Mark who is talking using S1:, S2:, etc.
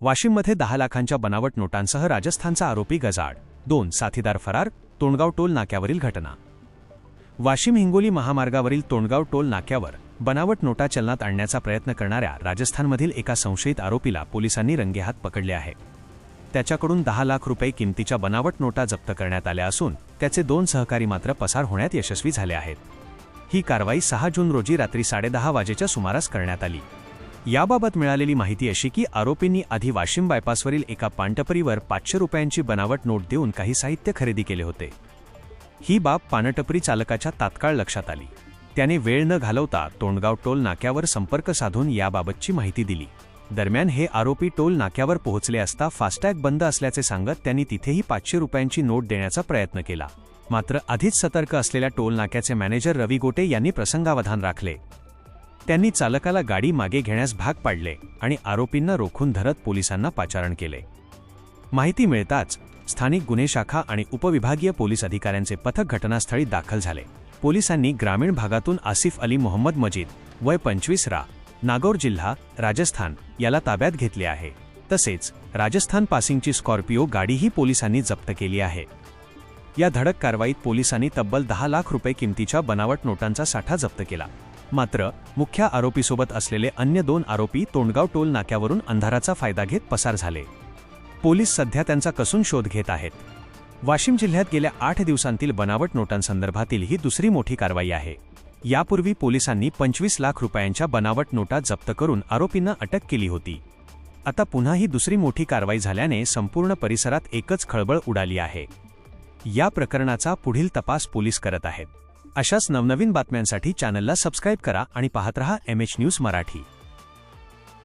S1: वाशिममध्ये 10 लाखांच्या बनावट नोटांसह राजस्थानचा आरोपी गजाआड, 2 साथीदार फरार. तोंडगाव टोल नाक्यावरील घटना. वाशिम हिंगोली महामार्गावरील तोंडगाव टोल नाक्यावर बनावट नोटा चलनात आणण्याचा प्रयत्न करणाऱ्या राजस्थानमधील एका संशयित आरोपीला पोलिसांनी रंगेहात पकडले आहे. त्याच्याकडून 10 लाख रुपये किमतीच्या बनावट नोटा जप्त करण्यात आल्या असून त्याचे 2 सहकारी मात्र पसार होण्यात यशस्वी झाले आहेत. ही कारवाई 6 जून रोजी रात्री 10:30 वाजेच्या सुमारास करण्यात आली. याबाबत मिळालेली माहिती अशी की आरोपींनी आधी वाशिम बायपासवरील एका पानटपरीवर 500 रुपयांची बनावट नोट देऊन काही साहित्य खरेदी केले होते. ही बाब पानटपरी चालकाच्या तात्काळ लक्षात आली. त्याने वेळ न घालवता तोंडगाव टोल नाक्यावर संपर्क साधून याबाबतची माहिती दिली. दरम्यान हे आरोपी टोल नाक्यावर पोहोचले असता फास्टॅग बंद असल्याचे सांगत त्यांनी तिथेही 500 रुपयांची नोट देण्याचा प्रयत्न केला. मात्र आधीच सतर्क असलेल्या टोल नाक्याचे मॅनेजर रवी गोटे यांनी प्रसंगावधान राखले. त्यांनी चालकाला गाडी मागे घेण्यास भाग पाडले आणि आरोपींना रोखून धरत पोलिसांना पाचारण केले. माहिती मिळताच स्थानिक गुन्हे शाखा आणि उपविभागीय पोलीस अधिकाऱ्यांचे पथक घटनास्थळी दाखल झाले. पोलिसांनी ग्रामीण भागातून आसिफ अली मोहम्मद मजीद, वय 25 रा, नागौर जिल्हा, राजस्थान याला ताब्यात घेतले आहे. तसेच राजस्थान पासिंगची स्कॉर्पिओ गाडीही पोलिसांनी जप्त केली आहे. या धडक कारवाईत पोलिसांनी तब्बल 10 लाख रुपये किमतीच्या बनावट नोटांचा साठा जप्त केला. मात्र मुख्य आरोपीसोबत असलेले अन्य 2 आरोपी तोंडगाव टोल नाक्यावरून अंधाराचा फायदा घेत पसार झाले. पोलीस सध्या त्यांचा कसून शोध घेत आहेत. वाशिम जिल्ह्यात गेल्या 8 दिवसांतील बनावट नोटांसंदर्भातील ही दुसरी मोठी कारवाई आहे. यापूर्वी पोलिसांनी 25 लाख रुपयांच्या बनावट नोटा जप्त करून आरोपींना अटक केली होती. आता पुन्हा ही दुसरी मोठी कारवाई झाल्याने संपूर्ण परिसरात एकच खळबळ उडाली आहे. या प्रकरणाचा पुढील तपास पोलीस करत आहेत. अशाच नवनवीन बातम्यांसाठी चॅनलला सबस्क्राईब करा आणि पाहत रहा MH न्यूज मराठी.